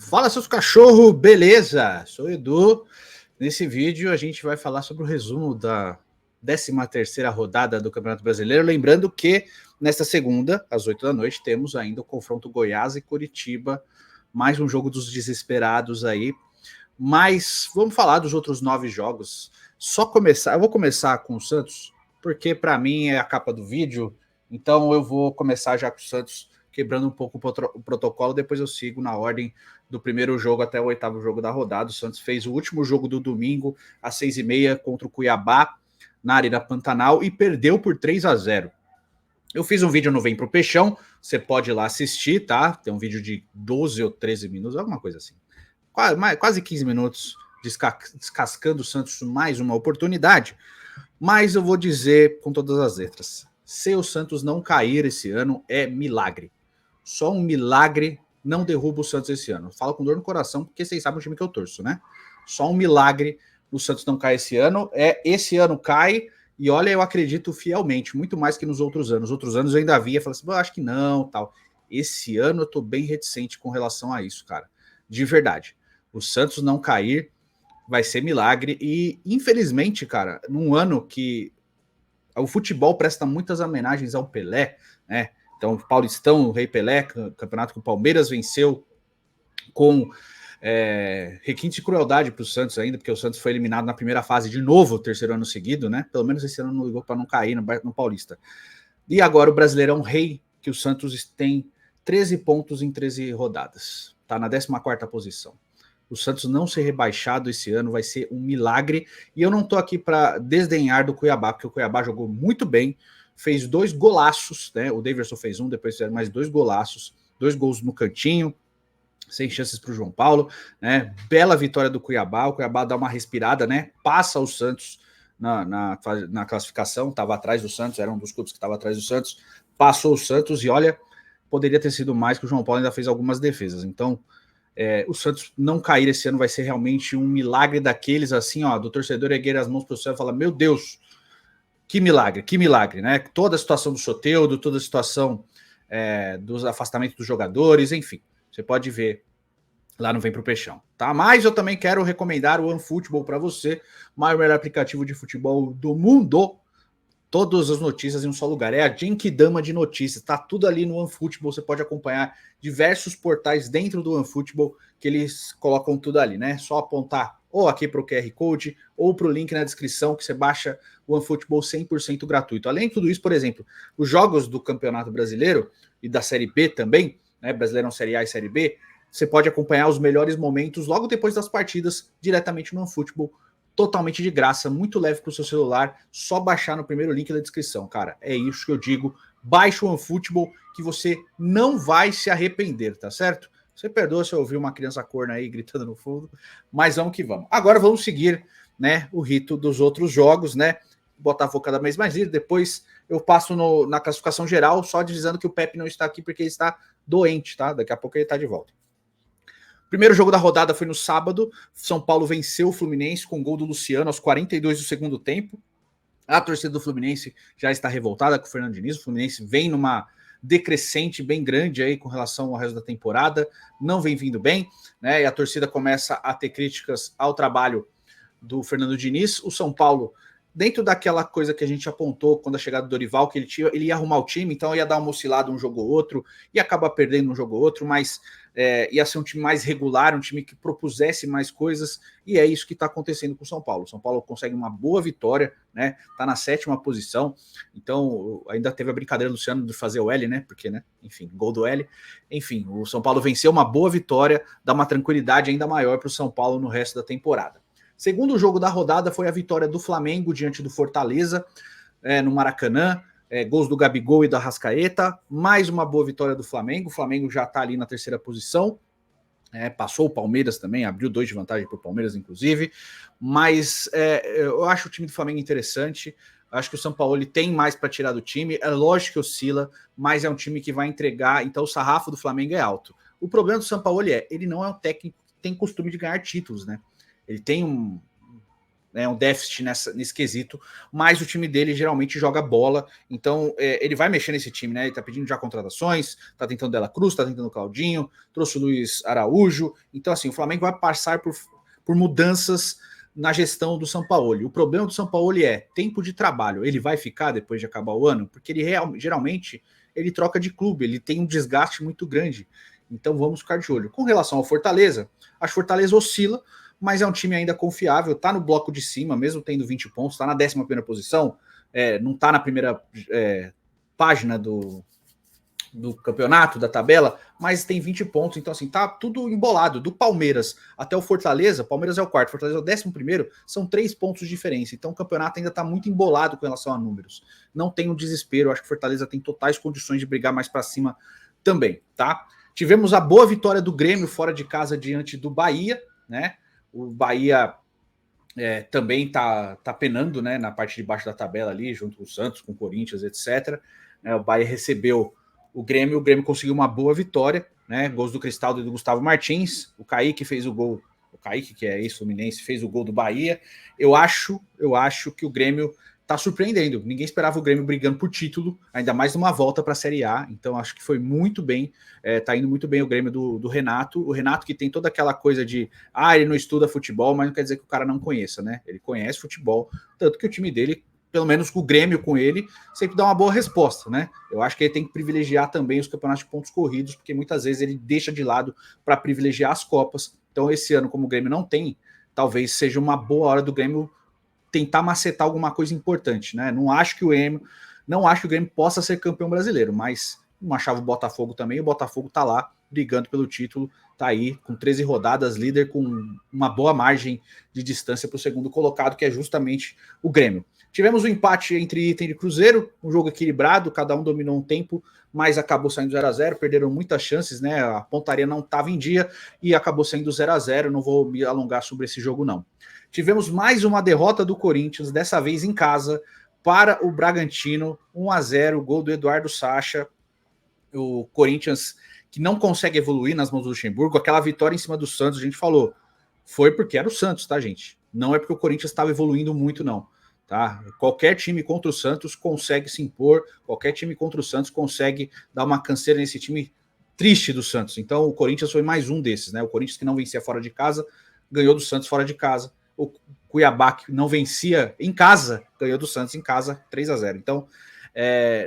Fala, seus cachorros, beleza? Sou o Edu. Nesse vídeo a gente vai falar sobre o resumo da 13ª rodada do Campeonato Brasileiro. Lembrando que nesta segunda, às 8 da noite, temos ainda o confronto Goiás e Coritiba. Mais um jogo dos desesperados aí. Mas vamos falar dos outros 9 jogos. Eu vou começar com o Santos, porque para mim é a capa do vídeo. Então eu vou começar já com o Santos, quebrando um pouco o protocolo. Depois eu sigo na ordem do primeiro jogo até o 8º jogo da rodada. O Santos fez o último jogo do domingo, às 6h30, contra o Cuiabá, na Arena Pantanal, e perdeu por 3-0. Eu fiz um vídeo no Vem Pro Peixão, você pode ir lá assistir, tá? Tem um vídeo de 12 ou 13 minutos, alguma coisa assim. Quase 15 minutos descascando o Santos mais uma oportunidade. Mas eu vou dizer com todas as letras: se o Santos não cair esse ano, é milagre. Só um milagre não derruba o Santos esse ano. Falo com dor no coração, porque vocês sabem o time que eu torço, né? Só um milagre o Santos não cair esse ano. Esse ano cai, e olha, eu acredito fielmente, muito mais que nos outros anos. Outros anos eu ainda via, falava assim, acho que não, tal. Esse ano eu tô bem reticente com relação a isso, cara. De verdade. O Santos não cair vai ser milagre. E, infelizmente, cara, num ano que o futebol presta muitas homenagens ao Pelé, né? Então, o Paulistão, o Rei Pelé, campeonato que o Palmeiras venceu com requinte de crueldade para o Santos ainda, porque o Santos foi eliminado na primeira fase de novo, o terceiro ano seguido, né? Pelo menos esse ano não ligou para não cair no Paulista. E agora o Brasileirão Rei, que o Santos tem 13 pontos em 13 rodadas. Está na 14ª posição. O Santos não ser rebaixado esse ano vai ser um milagre. E eu não estou aqui para desdenhar do Cuiabá, porque o Cuiabá jogou muito bem, fez 2 golaços, né? O Daverson fez um, depois fizeram mais 2 golaços, 2 gols no cantinho, sem chances para o João Paulo, né? Bela vitória do Cuiabá. O Cuiabá dá uma respirada, né? Passa o Santos na classificação, estava atrás do Santos, era um dos clubes que estava atrás do Santos, passou o Santos e olha, poderia ter sido mais, que o João Paulo ainda fez algumas defesas. Então, o Santos não cair esse ano vai ser realmente um milagre daqueles, assim, ó, do torcedor erguer as mãos para o céu e falar, meu Deus, que milagre, né? Toda a situação do Soteldo, toda a situação dos afastamentos dos jogadores, enfim, você pode ver lá no Vem Pro Peixão, tá? Mas eu também quero recomendar o OneFootball para você, o maior aplicativo de futebol do mundo. Todas as notícias em um só lugar. É a Genkidama de notícias. Tá tudo ali no OneFootball. Você pode acompanhar diversos portais dentro do OneFootball que eles colocam tudo ali, né? Só apontar ou aqui para o QR Code ou para o link na descrição que você baixa o OneFootball 100% gratuito. Além de tudo isso, por exemplo, os jogos do Campeonato Brasileiro e da Série B também, né? Brasileirão Série A e Série B, você pode acompanhar os melhores momentos logo depois das partidas diretamente no OneFootball, totalmente de graça, muito leve para o seu celular, só baixar no primeiro link da descrição, cara. É isso que eu digo. Baixa o OneFootball que você não vai se arrepender, tá certo? Você perdoa se eu ouvir uma criança corna aí gritando no fundo, mas vamos que vamos. Agora vamos seguir, né, o rito dos outros jogos, né? Botafogo cada vez mais líder. Depois eu passo na classificação geral, só dizendo que o Pepe não está aqui porque ele está doente, tá? Daqui a pouco ele está de volta. Primeiro jogo da rodada foi no sábado. São Paulo venceu o Fluminense com gol do Luciano aos 42 do segundo tempo. A torcida do Fluminense já está revoltada com o Fernando Diniz. O Fluminense vem numa decrescente bem grande aí com relação ao resto da temporada. Não vem vindo bem, né? E a torcida começa a ter críticas ao trabalho do Diniz. O São Paulo, dentro daquela coisa que a gente apontou quando a chegada do Dorival, que ele ia arrumar o time, então ia dar uma oscilada um jogo ou outro, ia acabar perdendo um jogo ou outro, mas ia ser um time mais regular, um time que propusesse mais coisas, e é isso que está acontecendo com o São Paulo. O São Paulo consegue uma boa vitória, né? Está na 7ª posição, então ainda teve a brincadeira do Luciano de fazer o L, né? Porque, né? Enfim, gol do L. Enfim, o São Paulo venceu, uma boa vitória, dá uma tranquilidade ainda maior para o São Paulo no resto da temporada. Segundo jogo da rodada foi a vitória do Flamengo diante do Fortaleza, no Maracanã, gols do Gabigol e da Arrascaeta, mais uma boa vitória do Flamengo. O Flamengo já está ali na 3ª posição, passou o Palmeiras também, abriu 2 de vantagem para o Palmeiras, inclusive, mas eu acho o time do Flamengo interessante. Acho que o São Paulo tem mais para tirar do time, é lógico que oscila, mas é um time que vai entregar, então o sarrafo do Flamengo é alto. O problema do São Paulo ele não é um técnico que tem costume de ganhar títulos, né? Ele tem né, um déficit nesse quesito, mas o time dele geralmente joga bola, então ele vai mexer nesse time, né? Ele tá pedindo já contratações, tá tentando Dela Cruz, tá tentando Claudinho, trouxe o Luiz Araújo, então assim, o Flamengo vai passar por mudanças na gestão do Sampaoli. O problema do Sampaoli é tempo de trabalho. Ele vai ficar depois de acabar o ano? Porque ele geralmente ele troca de clube, ele tem um desgaste muito grande. Então vamos ficar de olho. Com relação ao Fortaleza, acho que Fortaleza oscila, mas é um time ainda confiável, tá no bloco de cima, mesmo tendo 20 pontos, tá na 11ª posição, não tá na primeira página do campeonato, da tabela, mas tem 20 pontos, então assim, tá tudo embolado, do Palmeiras até o Fortaleza, Palmeiras é o quarto, Fortaleza é o 11º, são 3 pontos de diferença, então o campeonato ainda tá muito embolado com relação a números, não tem um desespero, acho que Fortaleza tem totais condições de brigar mais para cima também, tá? Tivemos a boa vitória do Grêmio fora de casa diante do Bahia, né? O Bahia também tá penando, né, na parte de baixo da tabela ali, junto com o Santos, com o Corinthians, etc. O Bahia recebeu o Grêmio conseguiu uma boa vitória, né? Gols do Cristaldo e do Gustavo Martins, o Kaique fez o gol, o Kaique, que é ex-fluminense, fez o gol do Bahia. Eu acho que o Grêmio tá surpreendendo. Ninguém esperava o Grêmio brigando por título, ainda mais numa volta para a Série A. Então acho que foi muito bem, tá indo muito bem o Grêmio do Renato. O Renato que tem toda aquela coisa de ele não estuda futebol, mas não quer dizer que o cara não conheça, né? Ele conhece futebol, tanto que o time dele, pelo menos com o Grêmio com ele, sempre dá uma boa resposta, né? Eu acho que ele tem que privilegiar também os campeonatos de pontos corridos, porque muitas vezes ele deixa de lado para privilegiar as Copas. Então esse ano, como o Grêmio não tem, talvez seja uma boa hora do Grêmio tentar macetar alguma coisa importante, né? Não acho que o Grêmio possa ser campeão brasileiro, mas não achava o Botafogo também. O Botafogo tá lá brigando pelo título, tá aí com 13 rodadas, líder com uma boa margem de distância para o segundo colocado, que é justamente o Grêmio. Tivemos um empate entre Inter e Cruzeiro, um jogo equilibrado, cada um dominou um tempo, mas acabou saindo 0-0, perderam muitas chances, né? A pontaria não estava em dia e acabou saindo 0-0. Não vou me alongar sobre esse jogo, não. Tivemos mais uma derrota do Corinthians, dessa vez em casa, para o Bragantino, 1-0, gol do Eduardo Sacha. O Corinthians que não consegue evoluir nas mãos do Luxemburgo, aquela vitória em cima do Santos, a gente falou, foi porque era o Santos, tá, gente? Não é porque o Corinthians estava evoluindo muito, não. Tá? Qualquer time contra o Santos consegue se impor, qualquer time contra o Santos consegue dar uma canseira nesse time triste do Santos. Então o Corinthians foi mais um desses, né? O Corinthians que não vencia fora de casa, ganhou do Santos fora de casa. O Cuiabá que não vencia em casa, ganhou do Santos em casa 3-0. Então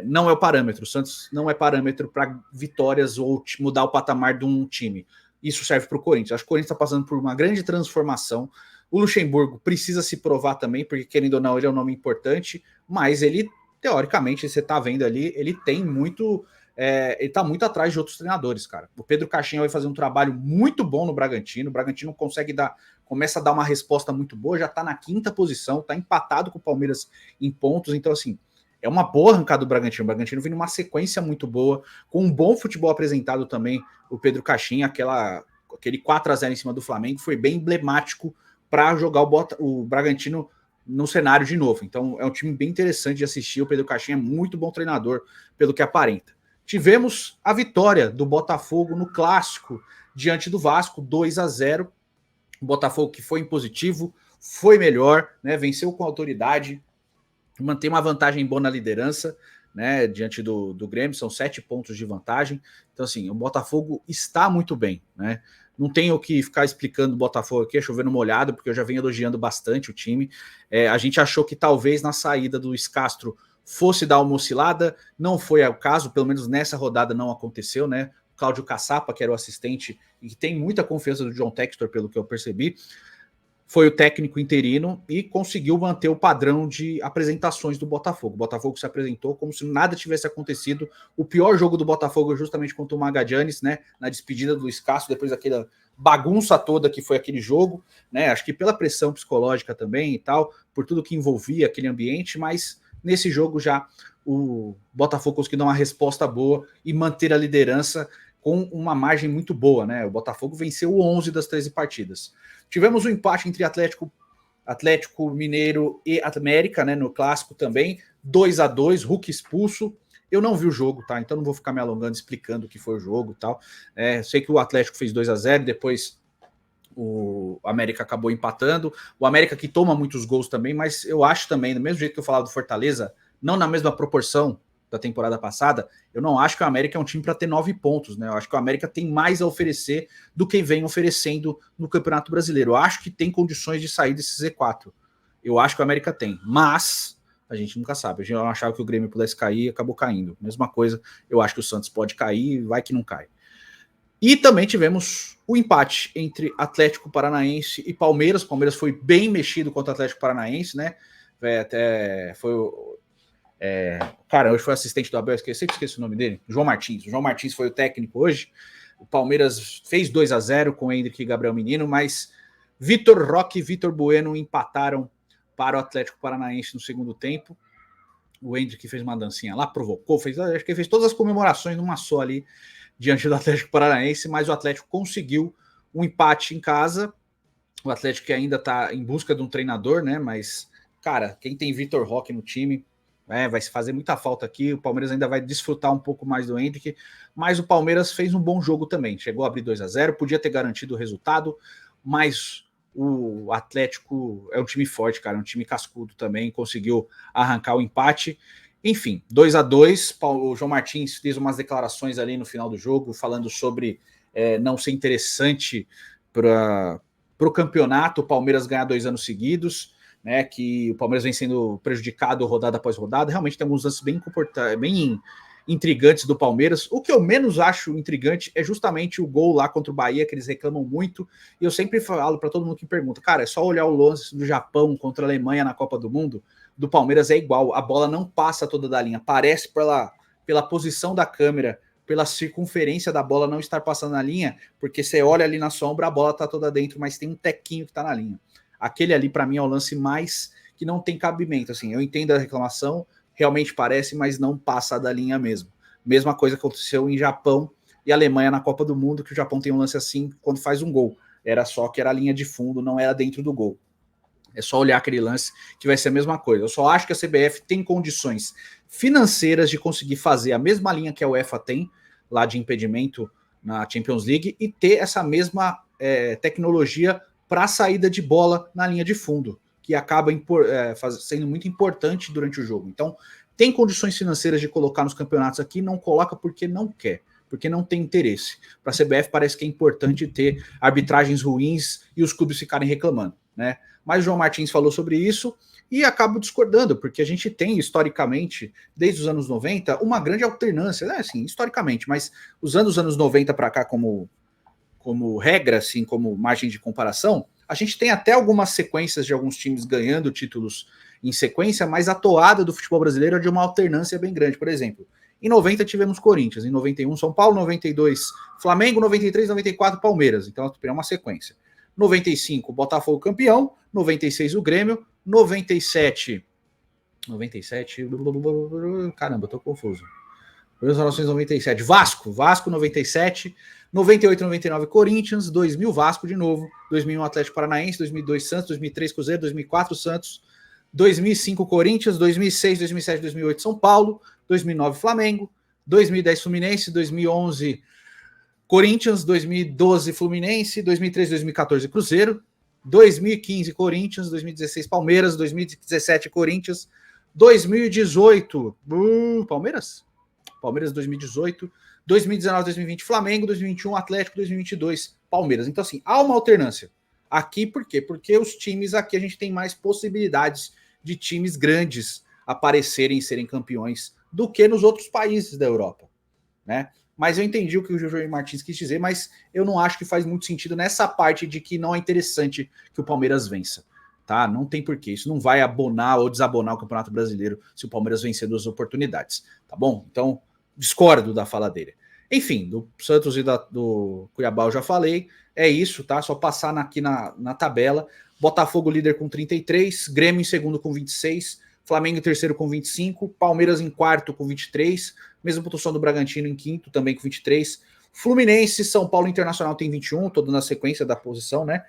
não é o parâmetro. O Santos não é parâmetro para vitórias ou mudar o patamar de um time. Isso serve para o Corinthians. Acho que o Corinthians está passando por uma grande transformação. O Luxemburgo precisa se provar também, porque querendo ou não, ele é um nome importante, mas ele, teoricamente, você tá vendo ali, ele tem muito. Ele tá muito atrás de outros treinadores, cara. O Pedro Caixinha vai fazer um trabalho muito bom no Bragantino. O Bragantino começa a dar uma resposta muito boa, já tá na 5ª posição, tá empatado com o Palmeiras em pontos, então assim. É uma boa arrancada do Bragantino. O Bragantino vem numa sequência muito boa, com um bom futebol apresentado também. O Pedro Caixinha, aquele 4-0 em cima do Flamengo, foi bem emblemático para jogar o Bragantino no cenário de novo. Então é um time bem interessante de assistir. O Pedro Caixinha é muito bom treinador, pelo que aparenta. Tivemos a vitória do Botafogo no clássico diante do Vasco, 2-0. O Botafogo que foi impositivo, foi melhor, né? Venceu com autoridade, mantém uma vantagem boa na liderança, né? Diante do Grêmio, são 7 pontos de vantagem. Então, assim, o Botafogo está muito bem, né? Não tenho que ficar explicando o Botafogo aqui, chovendo molhado, porque eu já venho elogiando bastante o time. A gente achou que talvez na saída do Luiz Castro fosse dar uma oscilada, não foi o caso, pelo menos nessa rodada não aconteceu, né? O Cláudio Caçapa, que era o assistente e que tem muita confiança do John Textor, pelo que eu percebi, foi o técnico interino e conseguiu manter o padrão de apresentações do Botafogo. O Botafogo se apresentou como se nada tivesse acontecido. O pior jogo do Botafogo é justamente contra o Magallanes, né? Na despedida do Luiz Castro, depois daquela bagunça toda que foi aquele jogo, né? Acho que pela pressão psicológica também e tal, por tudo que envolvia aquele ambiente, mas nesse jogo já o Botafogo conseguiu dar uma resposta boa e manter a liderança com uma margem muito boa, né? O Botafogo venceu 11 das 13 partidas. Tivemos um empate entre Atlético Mineiro e América, né? No clássico também, 2-2, Hulk expulso. Eu não vi o jogo, tá? Então não vou ficar me alongando explicando o que foi o jogo e tal. Sei que o Atlético fez 2-0, depois o América acabou empatando. O América que toma muitos gols também, mas eu acho também, do mesmo jeito que eu falava do Fortaleza, não na mesma proporção da temporada passada, eu não acho que o América é um time para ter 9 pontos, né? Eu acho que o América tem mais a oferecer do que vem oferecendo no Campeonato Brasileiro. Eu acho que tem condições de sair desse Z4. Eu acho que o América tem, mas a gente nunca sabe. A gente achava que o Grêmio pudesse cair e acabou caindo. Mesma coisa, eu acho que o Santos pode cair, vai que não cai. E também tivemos o empate entre Atlético Paranaense e Palmeiras. O Palmeiras foi bem mexido contra o Atlético Paranaense, né? Até foi cara, hoje foi assistente do Abel, esqueci o nome dele, João Martins. O João Martins foi o técnico hoje. O Palmeiras fez 2-0 com o Hendrick e Gabriel Menino, mas Vitor Roque e Vitor Bueno empataram para o Atlético Paranaense no segundo tempo. O Hendrick fez uma dancinha lá, provocou, acho que ele fez todas as comemorações numa só ali, diante do Atlético Paranaense, mas o Atlético conseguiu um empate em casa. O Atlético que ainda está em busca de um treinador, né? Mas, cara, quem tem Vitor Roque no time, vai fazer muita falta aqui. O Palmeiras ainda vai desfrutar um pouco mais do Hendrick, mas o Palmeiras fez um bom jogo também. Chegou a abrir 2-0, podia ter garantido o resultado, mas o Atlético é um time forte, cara, um time cascudo também, conseguiu arrancar o empate. Enfim, 2-2. O João Martins fez umas declarações ali no final do jogo, falando sobre não ser interessante para o campeonato, o Palmeiras ganhar 2 anos seguidos, né? Que o Palmeiras vem sendo prejudicado rodada após rodada. Realmente tem alguns lances bem intrigantes do Palmeiras. O que eu menos acho intrigante é justamente o gol lá contra o Bahia, que eles reclamam muito. E eu sempre falo para todo mundo que pergunta, cara, é só olhar o lance do Japão contra a Alemanha na Copa do Mundo. Do Palmeiras é igual, a bola não passa toda da linha, parece pela posição da câmera, pela circunferência da bola não estar passando na linha, porque você olha ali na sombra, a bola tá toda dentro, mas tem um tequinho que tá na linha. Aquele ali para mim é o lance mais que não tem cabimento, assim, eu entendo a reclamação, realmente parece, mas não passa da linha mesmo. Mesma coisa que aconteceu em Japão e Alemanha na Copa do Mundo, que o Japão tem um lance assim quando faz um gol, era só que era a linha de fundo, não era dentro do gol. É só olhar aquele lance que vai ser a mesma coisa. Eu só acho que a CBF tem condições financeiras de conseguir fazer a mesma linha que a UEFA tem, lá de impedimento na Champions League, e ter essa mesma tecnologia para a saída de bola na linha de fundo, que acaba sendo muito importante durante o jogo. Então, tem condições financeiras de colocar nos campeonatos aqui, não coloca porque não quer, porque não tem interesse. Para a CBF parece que é importante ter arbitragens ruins e os clubes ficarem reclamando, né? Mas o João Martins falou sobre isso e acabo discordando, porque a gente tem, historicamente, desde os anos 90, uma grande alternância, né? Assim, historicamente, mas usando os anos 90 para cá como regra, assim, como margem de comparação, a gente tem até algumas sequências de alguns times ganhando títulos em sequência, mas a toada do futebol brasileiro é de uma alternância bem grande. Por exemplo, em 90 tivemos Corinthians, em 91 São Paulo, 92 Flamengo, 93, 94 Palmeiras. Então é uma sequência. 95 Botafogo campeão, 96 o Grêmio, 97, caramba, tô confuso. 97 Vasco 97, 98, 99 Corinthians, 2000 Vasco de novo, 2001 Atlético Paranaense, 2002 Santos, 2003 Cruzeiro, 2004 Santos, 2005 Corinthians, 2006, 2007, 2008 São Paulo, 2009 Flamengo, 2010 Fluminense, 2011 Corinthians, 2012 Fluminense, 2013, 2014 Cruzeiro, 2015 Corinthians, 2016 Palmeiras, 2017 Corinthians, 2018 Palmeiras 2018, 2019, 2020 Flamengo, 2021 Atlético, 2022 Palmeiras. Então assim, há uma alternância. Aqui por quê? Porque os times aqui a gente tem mais possibilidades de times grandes aparecerem e serem campeões do que nos outros países da Europa, né? Mas eu entendi o que o João Martins quis dizer, mas eu não acho que faz muito sentido nessa parte de que não é interessante que o Palmeiras vença, tá? Não tem porquê. Isso não vai abonar ou desabonar o Campeonato Brasileiro se o Palmeiras vencer 2 oportunidades, tá bom? Então, discordo da fala dele. Enfim, do Santos e do Cuiabá eu já falei. É isso, tá? Só passar aqui na tabela. Botafogo líder com 33, Grêmio em segundo com 26, Flamengo em terceiro com 25, Palmeiras em quarto com 23, mesma pontuação do Bragantino em quinto, também com 23. Fluminense, São Paulo Internacional tem 21, todo na sequência da posição, né?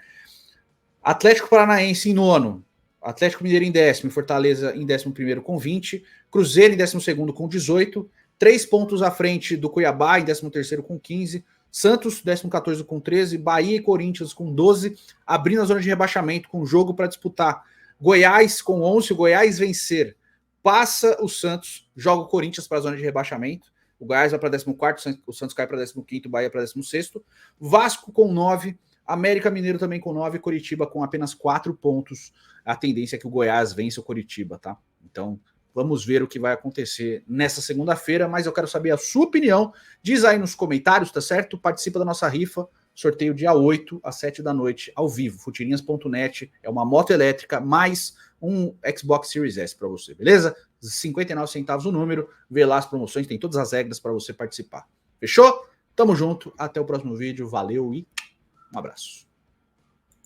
Atlético Paranaense em nono, Atlético Mineiro em décimo, Fortaleza em 11º com 20, Cruzeiro em 12º com 18, 3 pontos à frente do Cuiabá em 13º com 15, Santos, 14º com 13, Bahia e Corinthians com 12, abrindo a zona de rebaixamento com jogo para disputar. Goiás com 11, se o Goiás vencer, passa o Santos, joga o Corinthians para a zona de rebaixamento. O Goiás vai para 14º, o Santos cai para 15º, Bahia para 16º. Vasco com 9, América Mineiro também com 9, Coritiba com apenas 4 pontos. A tendência é que o Goiás vença o Coritiba, tá? Então, vamos ver o que vai acontecer nessa segunda-feira, mas eu quero saber a sua opinião. Diz aí nos comentários, tá certo? Participa da nossa rifa, sorteio dia 8 às 7 da noite, ao vivo, futirinhas.net. É uma moto elétrica mais um Xbox Series S para você, beleza? 59 centavos o número, vê lá as promoções, tem todas as regras para você participar. Fechou? Tamo junto, até o próximo vídeo, valeu e um abraço.